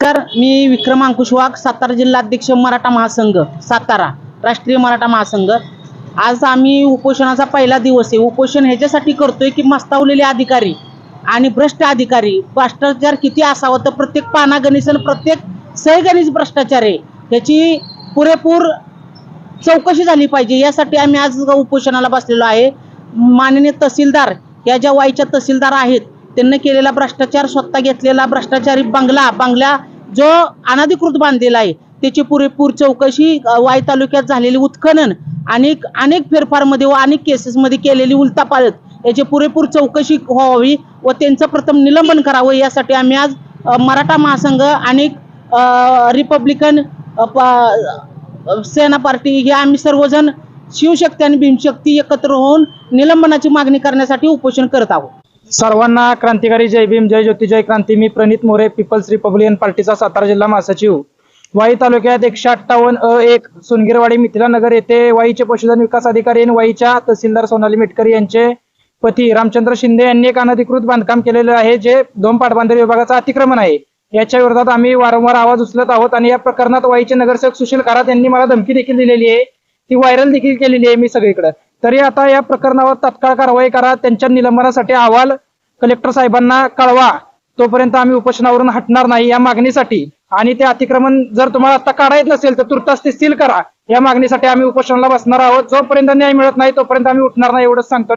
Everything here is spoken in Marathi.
तर मी विक्रम अंकुश वाघ, सातारा जिल्हा अध्यक्ष मराठा महासंघ, सातारा राष्ट्रीय मराठा महासंघ। आज आम्ही उपोषणाचा पहिला दिवस आहे। उपोषण ह्याच्यासाठी करतोय की मस्तावलेले अधिकारी आणि भ्रष्ट अधिकारी, भ्रष्टाचार किती असावं तर प्रत्येक पानागणिक आणि प्रत्येक सहगणिक भ्रष्टाचार आहे, त्याची पुरेपूर चौकशी झाली पाहिजे। यासाठी आम्ही आज उपोषणाला बसलेलो आहे। माननीय तहसीलदार या ज्या वाईच्या तहसीलदार आहेत त्यांनी केलेला भ्रष्टाचार, स्वतः घेतलेला भ्रष्टाचारी बंगला जो अनधिकृत बांधलेला आहे त्याची पुरेपूर चौकशी, वाई तालुक्यात झालेली उत्खनन आणि अनेक फेरफारमध्ये व अनेक केसेसमध्ये केलेली उलटापालट याची पुरेपूर चौकशी व्हावी व त्यांचं प्रथम निलंबन करावं। यासाठी आम्ही आज मराठा महासंघ आणि रिपब्लिकन सेना पार्टी हे आम्ही सर्वजण शिवशक्ती आणि भीमशक्ती एकत्र होऊन निलंबनाची मागणी करण्यासाठी उपोषण करत आहोत। सर्वांना क्रांतिकारी जय भीम, जय ज्योती, जय क्रांती। मी प्रणित मोरे, पीपल्स रिपब्लिकन पार्टीचा सातारा जिल्हा महासचिव। वाई तालुक्यात 158-1 सोनगिरवाडी मिथिला नगर येथे वाईचे पशुधन विकास अधिकारी आणि वाईच्या तहसीलदार सोनाली मेटकर यांचे पती रामचंद्र शिंदे यांनी एक अनधिकृत बांधकाम केलेले आहे, जे दोन पाटबंधारे विभागाचं अतिक्रमण आहे। याच्या विरोधात आम्ही वारंवार आवाज उचलत आहोत आणि या प्रकरणात वाईचे नगरसेवक सुशील खरात यांनी मला धमकी देखील दिलेली आहे, ती व्हायरल देखील केलेली आहे मी सगळीकडे। तरी आता या प्रकरणावर तात्काळ कारवाई करा, त्यांच्या निलंबनासाठी अहवाल कलेक्टर साहेबांना कळवा, तोपर्यंत आम्ही उपोषणावरून हटणार नाही या मागणीसाठी। आणि ते अतिक्रमण जर तुम्हाला आता काढायचं नसेल तर तुर्तास ते सील करा, या मागणीसाठी आम्ही उपोषणाला बसणार आहोत। जोपर्यंत न्याय मिळत नाही तोपर्यंत आम्ही उठणार नाही, एवढंच सांगतो।